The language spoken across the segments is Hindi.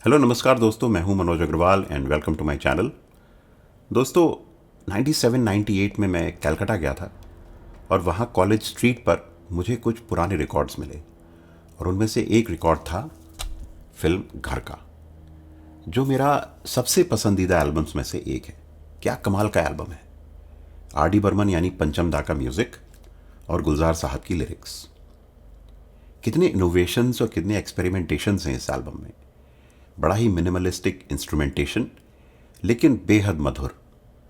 हेलो नमस्कार दोस्तों, मैं हूं Manoj Agarwal and welcome to my channel. दोस्तों, 97-98 में मैं कलकत्ता गया था और वहां कॉलेज स्ट्रीट पर मुझे कुछ पुराने रिकॉर्ड्स मिले और उनमें से एक रिकॉर्ड था फिल्म घर का, जो मेरा सबसे पसंदीदा एल्बम्स में से एक है। क्या कमाल का एल्बम है। आर डी बर्मन यानी पंचम दा का म्यूज़िक और गुलजार साहब की लिरिक्स। कितने इनोवेशंस और कितने एक्सपेरिमेंटेशंस हैं इस एल्बम में। बड़ा ही मिनिमलिस्टिक इंस्ट्रूमेंटेशन, लेकिन बेहद मधुर,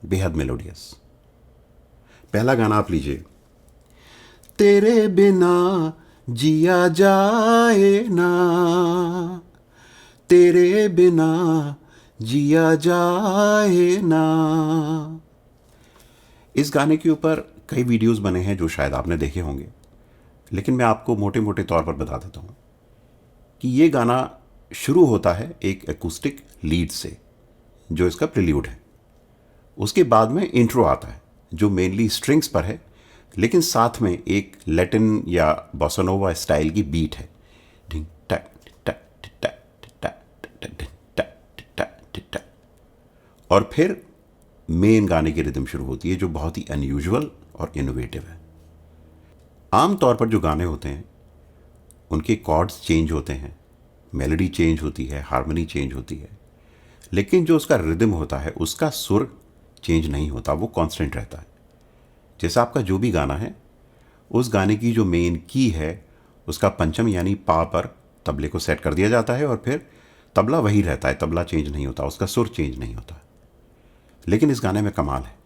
बेहद मेलोडियस। पहला गाना आप लीजिए। तेरे बिना जिया जाए ना, तेरे बिना जिया जाए ना। इस गाने के ऊपर कई वीडियोस बने हैं जो शायद आपने देखे होंगे, लेकिन मैं आपको मोटे मोटे तौर पर बता देता हूँ कि ये गाना शुरू होता है एक एकूस्टिक लीड से, जो इसका प्रिल्यूड है। उसके बाद में इंट्रो आता है जो मेनली स्ट्रिंग्स पर है, लेकिन साथ में एक लैटिन या बॉसानोवा स्टाइल की बीट है। ढिंग टक टक टक टक टक टक टक। और फिर मेन गाने की रिदम शुरू होती है, जो बहुत ही अनयूजुअल और इनोवेटिव है। आमतौर पर जो गाने होते हैं उनके कॉर्ड्स चेंज होते हैं, मेलोडी चेंज होती है, हार्मनी चेंज होती है, लेकिन जो उसका रिदम होता है उसका सुर चेंज नहीं होता, वो कांस्टेंट रहता है। जैसा आपका जो भी गाना है, उस गाने की जो मेन की है उसका पंचम यानी पा पर तबले को सेट कर दिया जाता है और फिर तबला वही रहता है, तबला चेंज नहीं होता, उसका सुर चेंज नहीं होता। लेकिन इस गाने में कमाल है।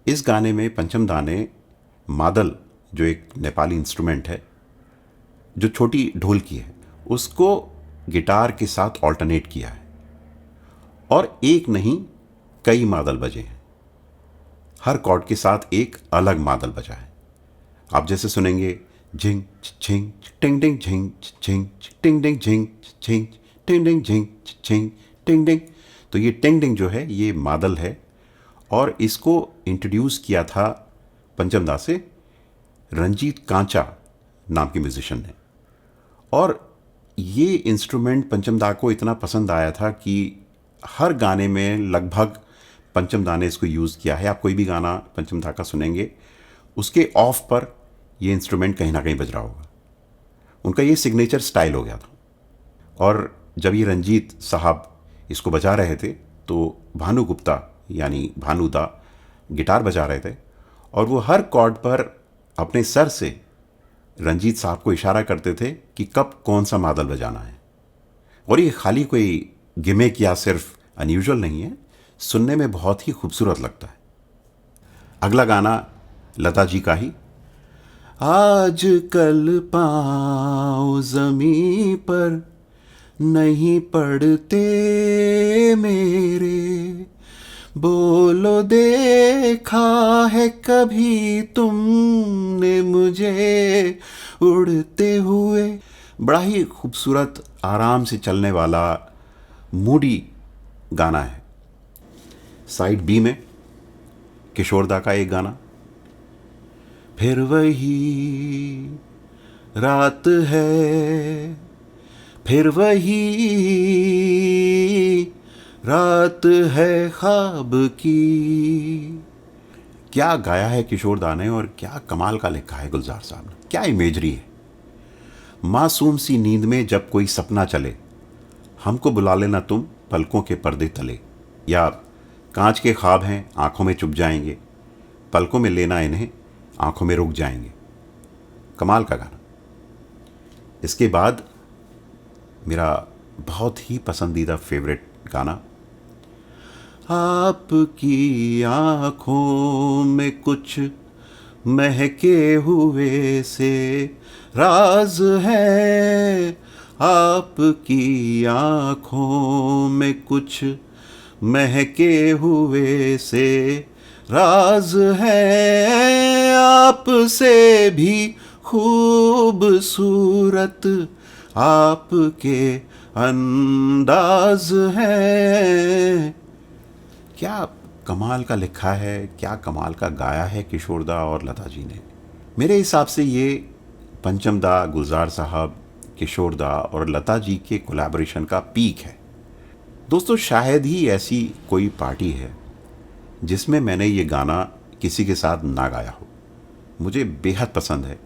इस गाने में पंचम दा ने मादल, जो एक नेपाली इंस्ट्रूमेंट है, जो छोटी ढोल की है, उसको गिटार के साथ ऑल्टरनेट किया है और एक नहीं कई मादल बजे हैं। हर कॉर्ड के साथ एक अलग मादल बजा है। आप जैसे सुनेंगे झिंग झिंग टिंग टिंग झिंग झिंग टिंग टिंग झिंग झिंग टिंग टिंग झिंग झिंग टिंग टिंग। तो ये टिंग टिंग जो है ये मादल है और इसको इंट्रोड्यूस किया था पंचम दा से रंजीत कांचा नाम के म्यूजिशियन ने। और ये इंस्ट्रूमेंट पंचम दा को इतना पसंद आया था कि हर गाने में लगभग पंचम दा ने इसको यूज़ किया है। आप कोई भी गाना पंचम दा का सुनेंगे, उसके ऑफ पर ये इंस्ट्रूमेंट कहीं ना कहीं बज रहा होगा। उनका ये सिग्नेचर स्टाइल हो गया था। और जब ये रंजीत साहब इसको बजा रहे थे तो भानु गुप्ता यानी भानु दा गिटार बजा रहे थे और वो हर कॉर्ड पर अपने सर से रंजीत साहब को इशारा करते थे कि कब कौन सा मादल बजाना है। और ये खाली कोई गिमिक या सिर्फ अनयूजुअल नहीं है, सुनने में बहुत ही खूबसूरत लगता है। अगला गाना लता जी का ही। आज कल पाँव ज़मीं पर नहीं पड़ते मेरे, बोलो देखा है कभी तुमने मुझे उड़ते हुए। बड़ा ही खूबसूरत, आराम से चलने वाला, मूडी गाना है। साइड बी में किशोर दा का एक गाना, फिर वही रात है, फिर वही रात है ख्वाब की। क्या गाया है किशोर दा ने और क्या कमाल का लिखा है गुलजार साहब ने। क्या इमेजरी है। मासूम सी नींद में जब कोई सपना चले, हमको बुला लेना तुम पलकों के पर्दे तले, या कांच के ख्वाब हैं आंखों में चुप जाएंगे, पलकों में लेना इन्हें आंखों में रुक जाएंगे। कमाल का गाना। इसके बाद मेरा बहुत ही पसंदीदा फेवरेट गाना, आपकी आंखों में कुछ महके हुए से राज है, आपकी आंखों में कुछ महके हुए से राज है, आपसे भी खूबसूरत आपके अंदाज है। क्या कमाल का लिखा है, क्या कमाल का गाया है किशोर दा और लता जी ने। मेरे हिसाब से ये पंचम दा, गुलजार साहब, किशोर दा और लता जी के कोलैबोरेशन का पीक है। दोस्तों, शायद ही ऐसी कोई पार्टी है जिसमें मैंने ये गाना किसी के साथ ना गाया हो। मुझे बेहद पसंद है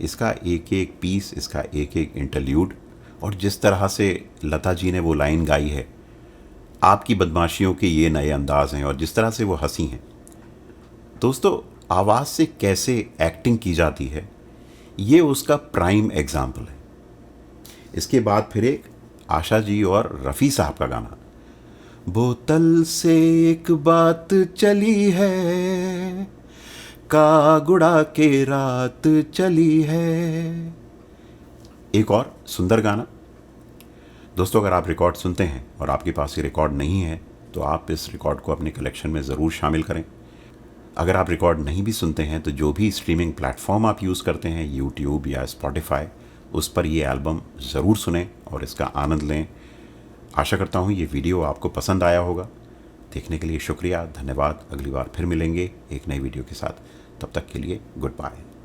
इसका एक एक पीस, इसका एक एक इंटरल्यूड, और जिस तरह से लता जी ने वो लाइन गाई है, आपकी बदमाशियों के ये नए अंदाज हैं, और जिस तरह से वो हंसी हैं। दोस्तों, आवाज़ से कैसे एक्टिंग की जाती है, ये उसका प्राइम एग्जाम्पल है। इसके बाद फिर एक आशा जी और रफ़ी साहब का गाना, बोतल से एक बात चली है, कागुड़ा के रात चली है। एक और सुंदर गाना। दोस्तों, अगर आप रिकॉर्ड सुनते हैं और आपके पास ये रिकॉर्ड नहीं है तो आप इस रिकॉर्ड को अपने कलेक्शन में ज़रूर शामिल करें। अगर आप रिकॉर्ड नहीं भी सुनते हैं तो जो भी स्ट्रीमिंग प्लेटफॉर्म आप यूज़ करते हैं, यूट्यूब या स्पॉटिफाई, उस पर ये एल्बम ज़रूर सुनें और इसका आनंद लें। आशा करता हूँ ये वीडियो आपको पसंद आया होगा। देखने के लिए शुक्रिया, धन्यवाद। अगली बार फिर मिलेंगे एक नई वीडियो के साथ। तब तक के लिए गुड बाय।